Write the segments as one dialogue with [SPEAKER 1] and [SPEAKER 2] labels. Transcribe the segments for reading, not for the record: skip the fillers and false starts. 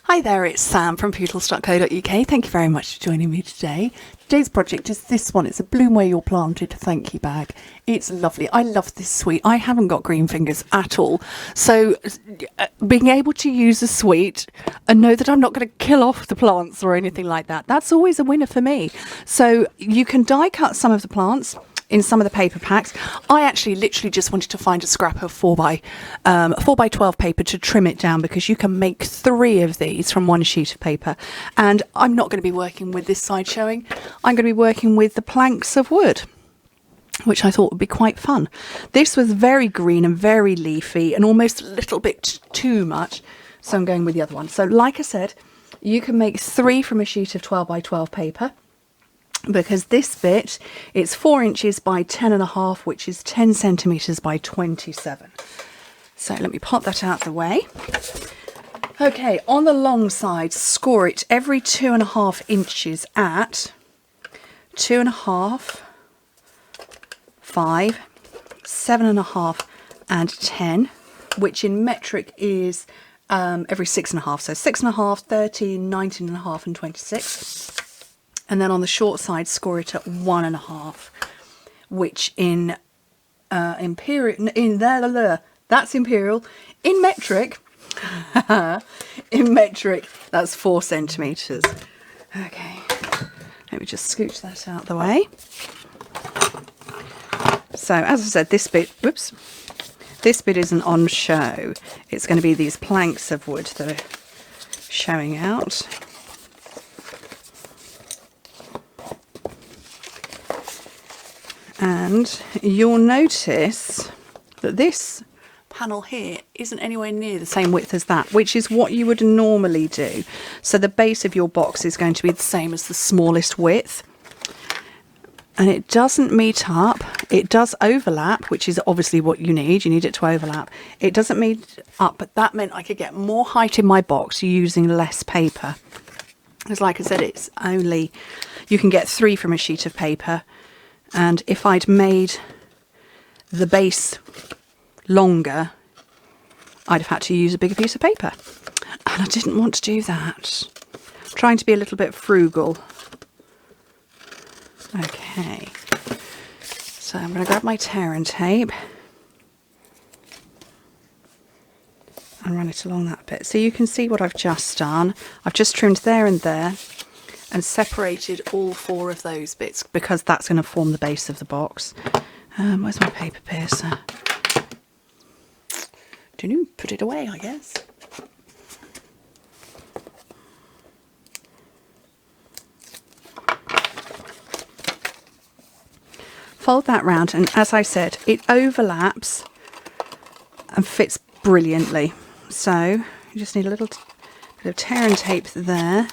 [SPEAKER 1] Hi there, it's Sam from Pootles.co.uk. Thank you very much for joining me today. Today's project is this one. It's a Bloom Where You're Planted thank you bag. It's lovely. I love this sweet. I haven't got green fingers at all. So being able to use a sweet and know that I'm not going to kill off the plants or anything like that, that's always a winner for me. So you can die cut some of the plants in some of the paper packs. I actually literally just wanted to find a scrap of 4x12 paper to trim it down, because you can make 3 of these from one sheet of paper. And I'm not going to be working with this side showing. I'm going to be working with the planks of wood, which I thought would be quite fun. This was very green and very leafy and almost a little bit too much, so I'm going with the other one. So like I said, you can make 3 from a sheet of 12x12 paper, because this bit, it's 4 inches by 10.5, which is 10 centimetres by 27. So let me pop that out of the way. Okay, on the long side, score it every 2.5 inches at 2.5, 5, 7.5 and 10, which in metric is every 6.5. So 6.5, 13, 19.5 and 26. And then on the short side, score it at 1.5, which in that's imperial. In metric, that's 4 centimetres. Okay, let me just scooch that out of the way. So as I said, this bit isn't on show. It's going to be these planks of wood that are showing out. And you'll notice that this panel here isn't anywhere near the same width as that, which is what you would normally do. So the base of your box is going to be the same as the smallest width. And it doesn't meet up. It does overlap, which is obviously what you need. You need it to overlap. It doesn't meet up, but that meant I could get more height in my box using less paper. Because like I said, it's only, you can get 3 from a sheet of paper. And if I'd made the base longer, I'd have had to use a bigger piece of paper. And I didn't want to do that. I'm trying to be a little bit frugal. Okay. So I'm going to grab my tear and tape and run it along that bit. So you can see what I've just done. I've just trimmed there and there and separated all 4 of those bits, because that's going to form the base of the box. Where's my paper piercer? Didn't put it away, I guess. Fold that round, and as I said, it overlaps and fits brilliantly. So you just need a little bit of tear and tape there.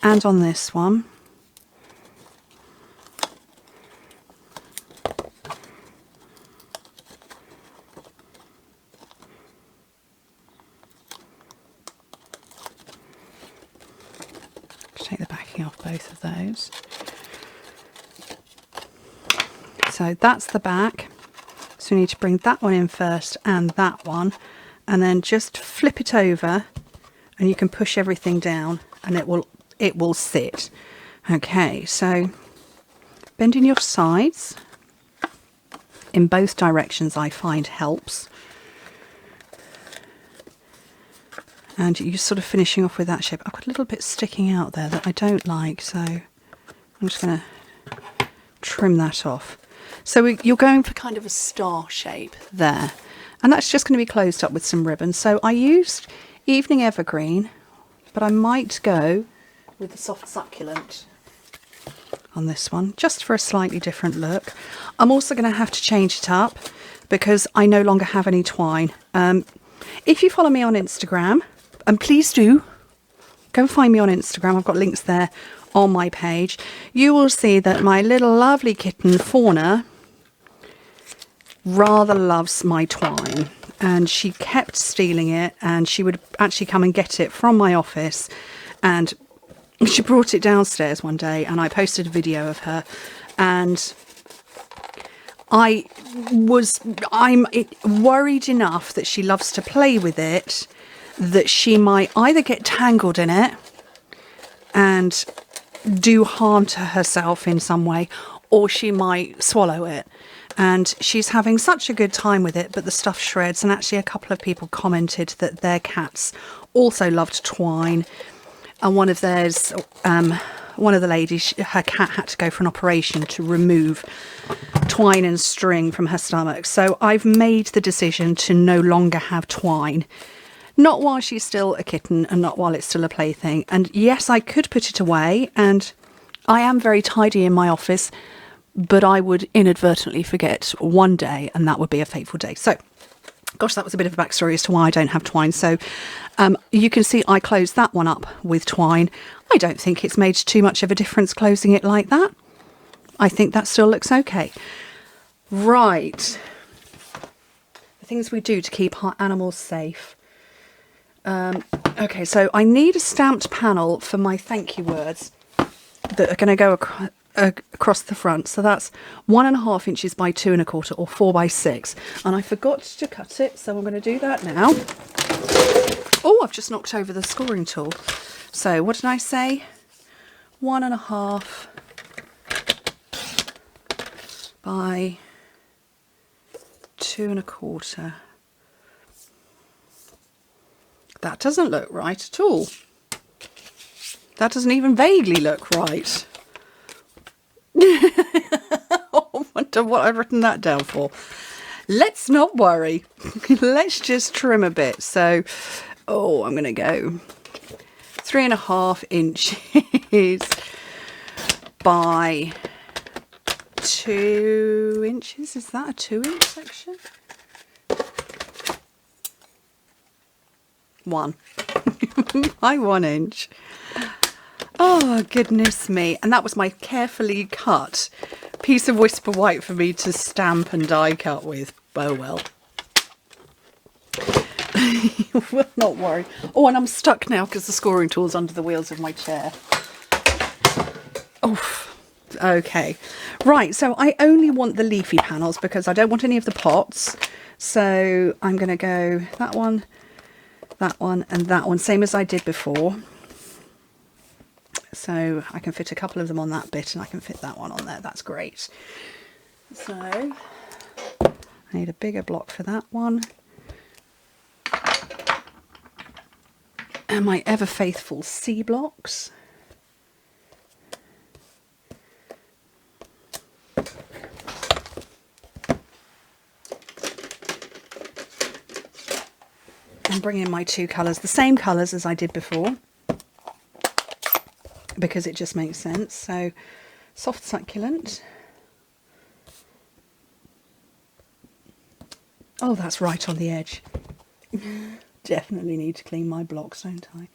[SPEAKER 1] And on this one, take the backing off both of those. So that's the back. So we need to bring that one in first and that one, and then just flip it over, and you can push everything down and it will sit. Okay, so bending your sides in both directions I find helps. And you're sort of finishing off with that shape. I've got a little bit sticking out there that I don't like, so I'm just going to trim that off. So you're going for kind of a star shape there. And that's just going to be closed up with some ribbon. So I used Evening Evergreen, but I might go with the soft succulent on this one, just for a slightly different look. I'm also going to have to change it up because I no longer have any twine. If you follow me on Instagram, and please do, go and find me on Instagram, I've got links there on my page, you will see that my little lovely kitten Fauna rather loves my twine, and she kept stealing it, and she would actually come and get it from my office, and she brought it downstairs one day, and I posted a video of her, and I'm worried enough that she loves to play with it that she might either get tangled in it and do harm to herself in some way, or she might swallow it. And she's having such a good time with it, but the stuff shreds. And actually a couple of people commented that their cats also loved twine. And one of theirs, one of the ladies, her cat had to go for an operation to remove twine and string from her stomach. So I've made the decision to no longer have twine. Not while she's still a kitten and not while it's still a plaything. And yes, I could put it away, and I am very tidy in my office, but I would inadvertently forget one day, and that would be a fateful day. So, gosh, that was a bit of a backstory as to why I don't have twine. So you can see I closed that one up with twine. I don't think it's made too much of a difference closing it like that. I think that still looks okay. Right. The things we do to keep our animals safe. Okay, so I need a stamped panel for my thank you words that are going to go across the front. So that's 1.5 inches by 2 1/4 or 4 by 6. And I forgot to cut it, so I'm going to do that now. Oh, I've just knocked over the scoring tool. So what did I say? 1.5 by 2 1/4. That doesn't look right at all. That doesn't even vaguely look right. I wonder what I've written that down for. Let's not worry. Let's just trim a bit. So, I'm going to go 3.5 inches by 2 inches. Is that a 2-inch section? 1 by 1 inch. Oh, goodness me. And that was my carefully cut piece of Whisper White for me to stamp and die cut with. Oh, well. Will not worry. Oh, and I'm stuck now because the scoring tool's under the wheels of my chair. Oh, okay. Right, so I only want the leafy panels because I don't want any of the pots. So I'm going to go that one, and that one, same as I did before. So I can fit a couple of them on that bit, and I can fit that one on there. That's great. So I need a bigger block for that one. And my ever faithful C blocks. And bring in my 2 colours, the same colours as I did before, because it just makes sense. So soft succulent. Oh, that's right on the edge. Definitely need to clean my blocks, don't I?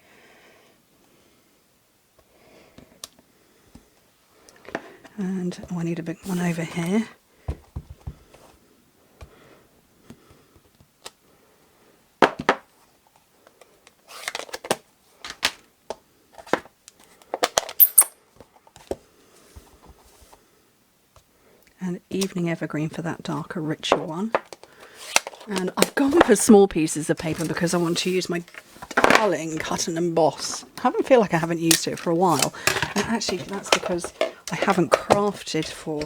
[SPEAKER 1] And I need a big one over here. And evening evergreen for that darker, richer one. And I've gone for small pieces of paper because I want to use my darling cut and emboss. I feel like I haven't used it for a while. And actually that's because I haven't crafted for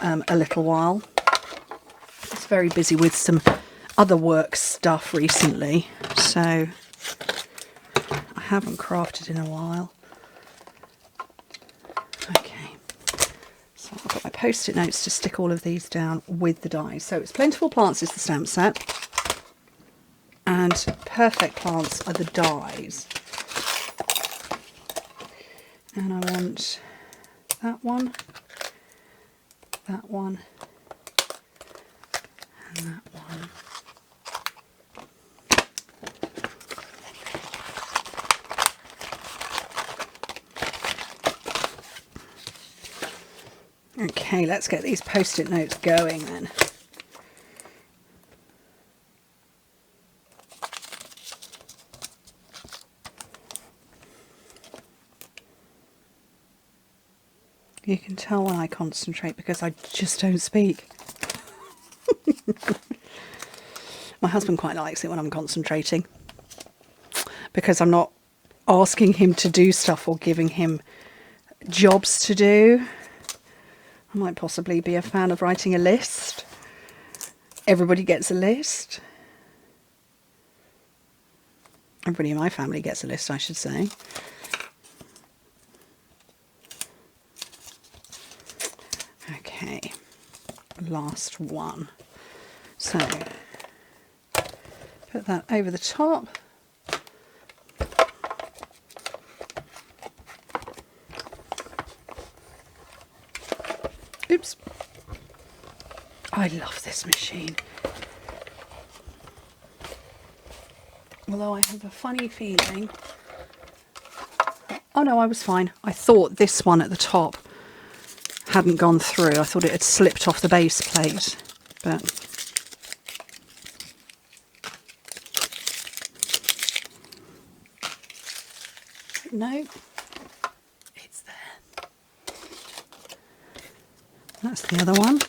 [SPEAKER 1] a little while. I was very busy with some other work stuff recently. So I haven't crafted in a while. I've got my post-it notes to stick all of these down with the dies. So it's Plentiful Plants is the stamp set, and Perfect Plants are the dies. And I want that one, and that one. Okay, let's get these post-it notes going then. You can tell when I concentrate because I just don't speak. My husband quite likes it when I'm concentrating. because I'm not asking him to do stuff or giving him jobs to do. I might possibly be a fan of writing a list. Everybody gets a list. Everybody in my family gets a list, I should say. Okay, last one. So, put that over the top. Oops. I love this machine. Although I have a funny feeling... Oh no, I was fine. I thought this one at the top hadn't gone through. I thought it had slipped off the base plate, but... No, it's there. That's the other one.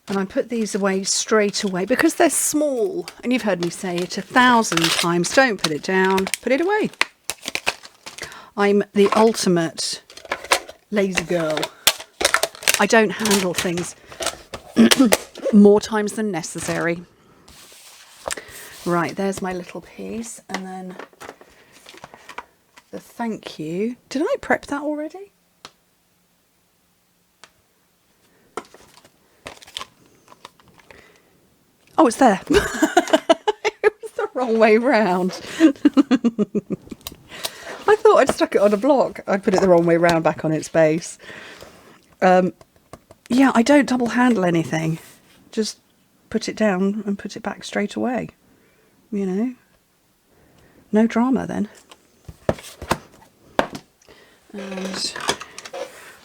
[SPEAKER 1] And I put these away straight away because they're small. And you've heard me say it 1,000 times. Don't put it down, put it away. I'm the ultimate lazy girl. I don't handle things more times than necessary. Right, there's my little piece. And then the thank you. Did I prep that already? Oh, it's there. It was the wrong way round. I thought I'd stuck it on a block. I put it the wrong way round back on its base. Yeah, I don't double handle anything. Just put it down and put it back straight away. You know? No drama then. And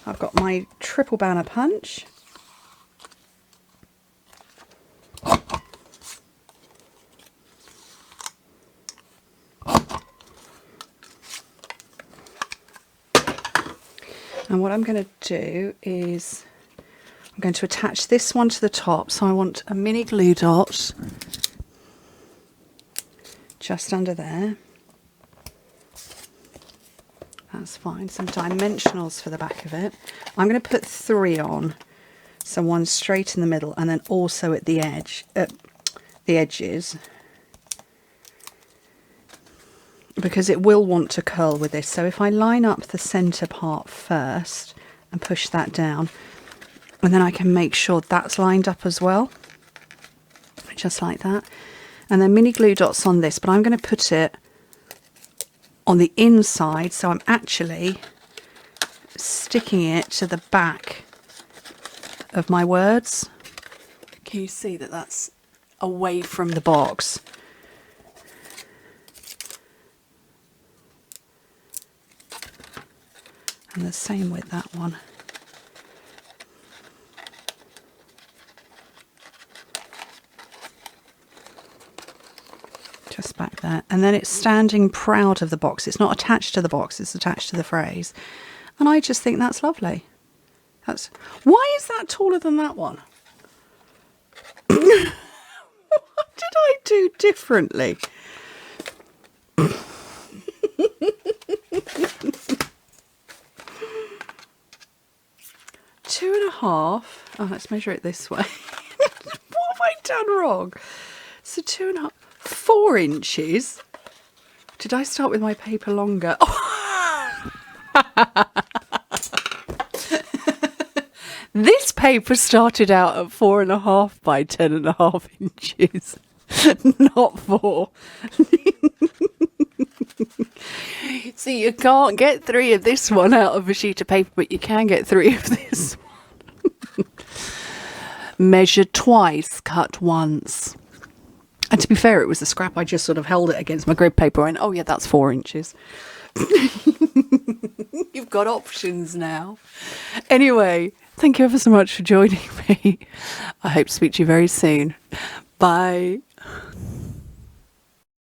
[SPEAKER 1] I've got my triple banner punch. And what I'm going to do is I'm going to attach this one to the top. So I want a mini glue dot just under there. That's fine. Some dimensionals for the back of it. I'm going to put 3 on. So one straight in the middle and then also at the edge, the edges. Because it will want to curl with this. So if I line up the centre part first and push that down, and then I can make sure that's lined up as well, just like that. And then mini glue dots on this, but I'm going to put it on the inside, so I'm actually sticking it to the back of my words. Can you see that that's away from the box? And the same with that one. Just back there. And then it's standing proud of the box. It's not attached to the box, it's attached to the phrase. And I just think that's lovely. That's... Why is that taller than that one? What did I do differently? 2.5. Oh, let's measure it this way. What have I done wrong? So 2.5, 4 inches. Did I start with my paper longer? Oh. This paper started out at 4.5 by 10.5 inches, not 4. So you can't get 3 of this one out of a sheet of paper, but you can get 3 of this one. Measure twice, cut once. And to be fair, it was a scrap. I just sort of held it against my grid paper and, oh yeah, that's 4 inches. You've got options now. Anyway, thank you ever so much for joining me. I hope to speak to you very soon. Bye.